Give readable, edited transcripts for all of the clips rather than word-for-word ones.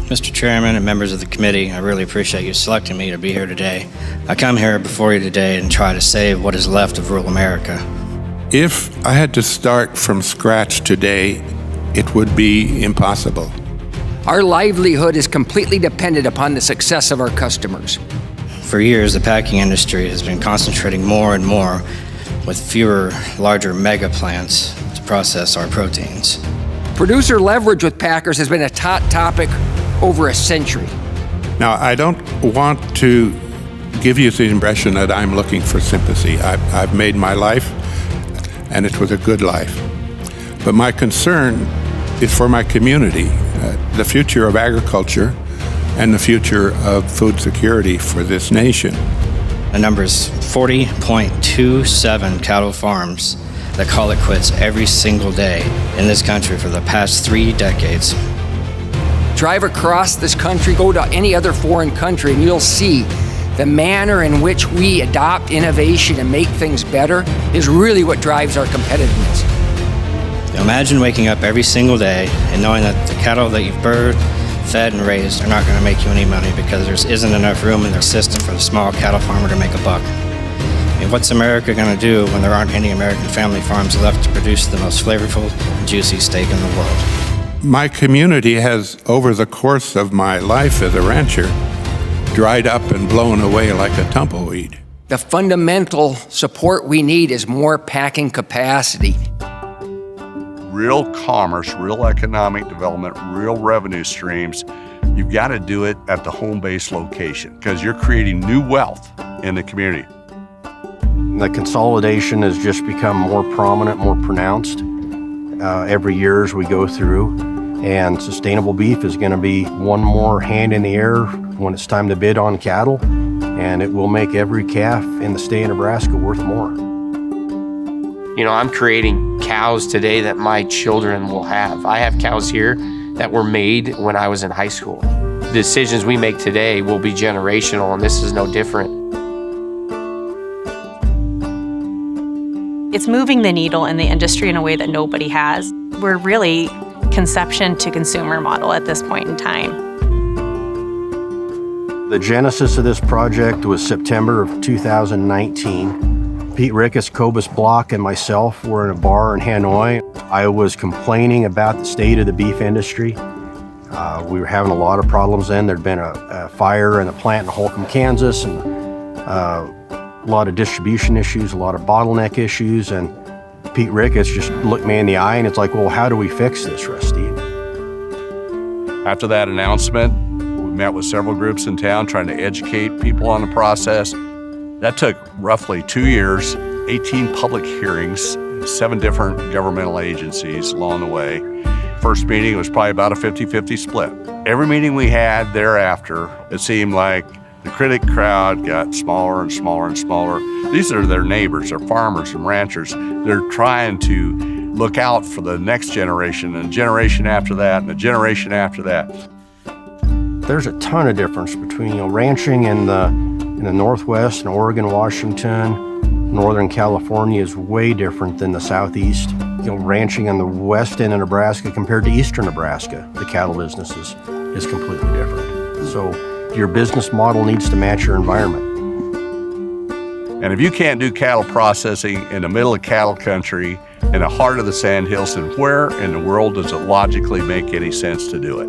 Mr. Chairman and members of the committee, I really appreciate you selecting me to be here today. I come here before you today and try to save what is left of rural America. If I had to start from scratch today, it would be impossible. Our livelihood is completely dependent upon the success of our customers. For years, the packing industry has been concentrating more and more with fewer, larger mega plants to process our proteins. Producer leverage with packers has been a hot topic over a century. Now, I don't want to give you the impression that I'm looking for sympathy. I've made my life, and it was a good life. But my concern is for my community, the future of agriculture and the future of food security for this nation. The number is 40.27 cattle farms that call it quits every single day in this country for the past 3 decades. Drive across this country, go to any other foreign country, and you'll see the manner in which we adopt innovation and make things better is really what drives our competitiveness. Now imagine waking up every single day and knowing that the cattle that you've birthed, fed, and raised are not going to make you any money because there isn't enough room in their system for the small cattle farmer to make a buck. And what's America going to do when there aren't any American family farms left to produce the most flavorful, juicy steak in the world? My community has, over the course of my life as a rancher, dried up and blown away like a tumbleweed. The fundamental support we need is more packing capacity. Real commerce, real economic development, real revenue streams, you've got to do it at the home base location because you're creating new wealth in the community. The consolidation has just become more prominent, more pronounced every year as we go through. And sustainable beef is going to be one more hand in the air when it's time to bid on cattle. And it will make every calf in the state of Nebraska worth more. You know, I'm creating cows today that my children will have. I have cows here that were made when I was in high school. The decisions we make today will be generational, and this is no different. It's moving the needle in the industry in a way that nobody has. We're really conception to consumer model at this point in time. The genesis of this project was September of 2019. Pete Ricketts, Cobus Block, and myself were in a bar in Hanoi. I was complaining about the state of the beef industry. We were having a lot of problems then. There'd been a fire in a plant in Holcomb, Kansas, and a lot of distribution issues, a lot of bottleneck issues, and Pete Ricketts just looked me in the eye and it's like, well, how do we fix this, Rusty? After that announcement, we met with several groups in town trying to educate people on the process. That took roughly 2 years, 18 public hearings, 7 different governmental agencies along the way. First meeting was probably about a 50-50 split. Every meeting we had thereafter, it seemed like the critic crowd got smaller and smaller and smaller. These are their neighbors, they're farmers and ranchers. They're trying to look out for the next generation and generation after that and the generation after that. There's a ton of difference between ranching in the Northwest and Oregon, Washington, Northern California is way different than the Southeast. Ranching in the West end of Nebraska compared to Eastern Nebraska, the cattle business is completely different. So your business model needs to match your environment. And if you can't do cattle processing in the middle of cattle country, in the heart of the Sandhills, then where in the world does it logically make any sense to do it?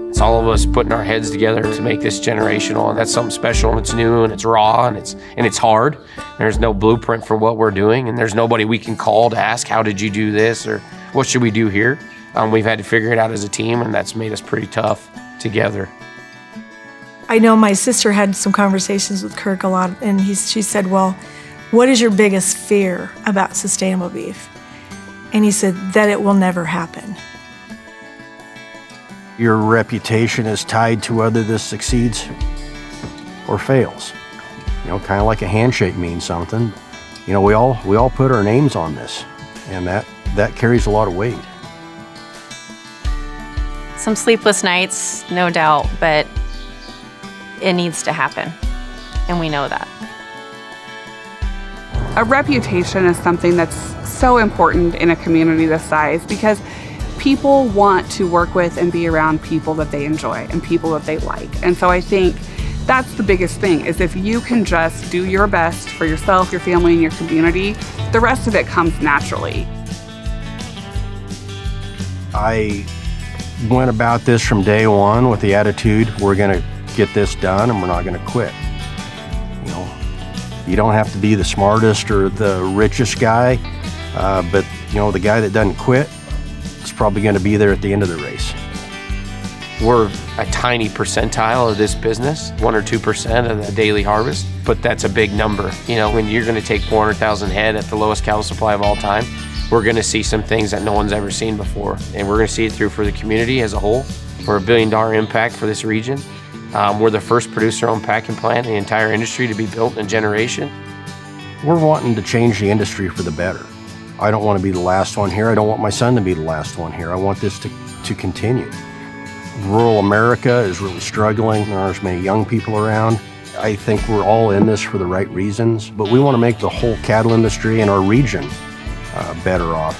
It's all of us putting our heads together to make this generational, and that's something special, and it's new, and it's raw, and it's hard. There's no blueprint for what we're doing, and there's nobody we can call to ask, how did you do this, or what should we do here? We've had to figure it out as a team, and that's made us pretty tough together. I know my sister had some conversations with Kirk a lot, and she said, well, what is your biggest fear about sustainable beef? And he said, that it will never happen. Your reputation is tied to whether this succeeds or fails. Kind of like a handshake means something. We all put our names on this, and that carries a lot of weight. Some sleepless nights, no doubt, but it needs to happen, and we know that. A reputation is something that's so important in a community this size because people want to work with and be around people that they enjoy and people that they like. And so I think that's the biggest thing, is if you can just do your best for yourself, your family, and your community, the rest of it comes naturally. I went about this from day one with the attitude, we're going to get this done and we're not going to quit. You know, you don't have to be the smartest or the richest guy, but you know, the guy that doesn't quit is probably going to be there at the end of the race. We're a tiny percentile of this business, 1 or 2% of the daily harvest, but that's a big number. You know, when you're going to take 400,000 head at the lowest cattle supply of all time, we're going to see some things that no one's ever seen before, and we're going to see it through for the community as a whole. We're $1 billion impact for this region. We're the first producer-owned packing plant in the entire industry to be built in a generation. We're wanting to change the industry for the better. I don't want to be the last one here. I don't want my son to be the last one here. I want this to continue. Rural America is really struggling. There aren't as many young people around. I think we're all in this for the right reasons, but we want to make the whole cattle industry and our region better off.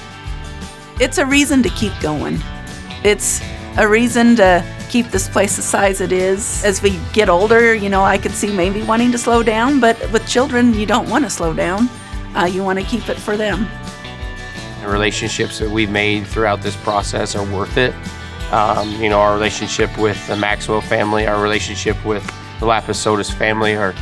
It's a reason to keep going. It's a reason to keep this place the size it is. As we get older, you know, I could see maybe wanting to slow down, but with children, you don't want to slow down. You want to keep it for them. The relationships that we've made throughout this process are worth it. You know, our relationship with the Maxwell family, our relationship with the Lapisotis family are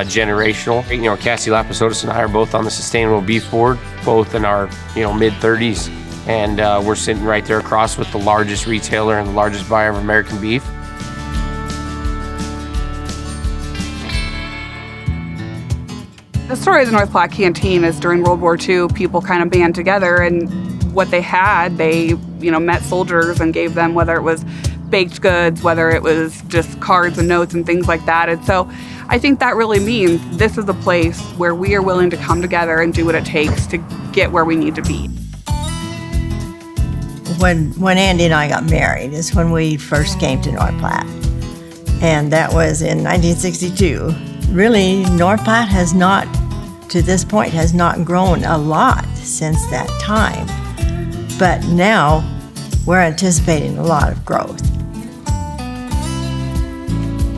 generational. You know, Cassie Lapisotis and I are both on the Sustainable Beef Board, both in our, you know, mid-30s. And we're sitting right there across with the largest retailer and the largest buyer of American beef. The story of the North Platte Canteen is during World War II, people kind of band together, and what they had, they, you know, met soldiers and gave them, whether it was baked goods, whether it was just cards and notes and things like that. And so I think that really means this is a place where we are willing to come together and do what it takes to get where we need to be. When Andy and I got married is when we first came to North Platte. And that was in 1962. Really, North Platte has not, to this point, has not grown a lot since that time. But now we're anticipating a lot of growth.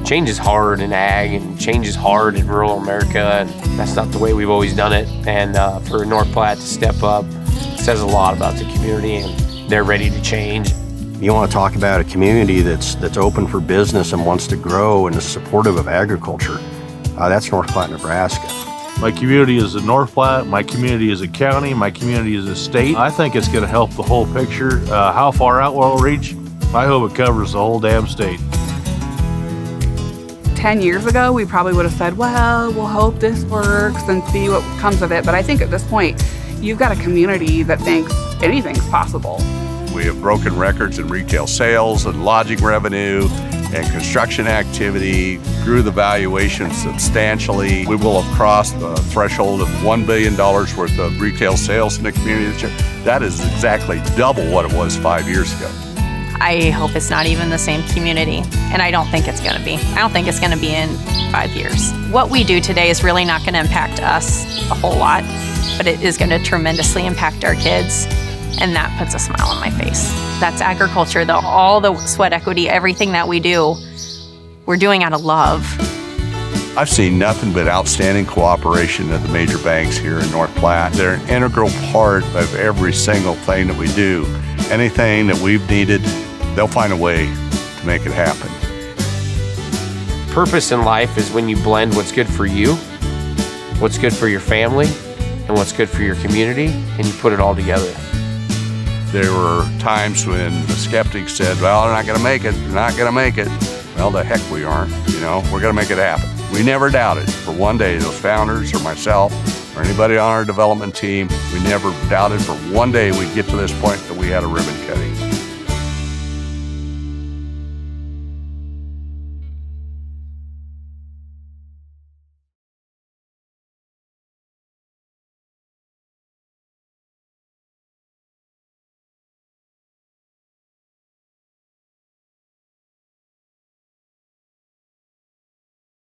Change is hard in ag, and change is hard in rural America, and that's not the way we've always done it. And for North Platte to step up says a lot about the community, and they're ready to change. You want to talk about a community that's open for business and wants to grow and is supportive of agriculture. That's North Platte, Nebraska. My community is a North Platte, my community is a county, my community is a state. I think it's going to help the whole picture. How far out will it reach? I hope it covers the whole damn state. 10 years ago, we probably would have said, well, we'll hope this works and see what comes of it. But I think at this point, you've got a community that thinks anything's possible. We have broken records in retail sales and lodging revenue and construction activity, grew the valuation substantially. We will have crossed the threshold of $1 billion worth of retail sales in the community this year. That is exactly double what it was 5 years ago. I hope it's not even the same community, and I don't think it's going to be. I don't think it's going to be in 5 years. What we do today is really not going to impact us a whole lot, but it is going to tremendously impact our kids, and that puts a smile on my face. That's agriculture, though. All the sweat equity, everything that we do, we're doing out of love. I've seen nothing but outstanding cooperation at the major banks here in North Platte. They're an integral part of every single thing that we do. Anything that we've needed, they'll find a way to make it happen. Purpose in life is when you blend what's good for you, what's good for your family, and what's good for your community, and you put it all together. There were times when the skeptics said, well, they're not going to make it, they're not going to make it. Well, the heck we aren't, you know, we're going to make it happen. We never doubted for one day, those founders or myself or anybody on our development team, we never doubted for one day we'd get to this point that we had a ribbon cutting.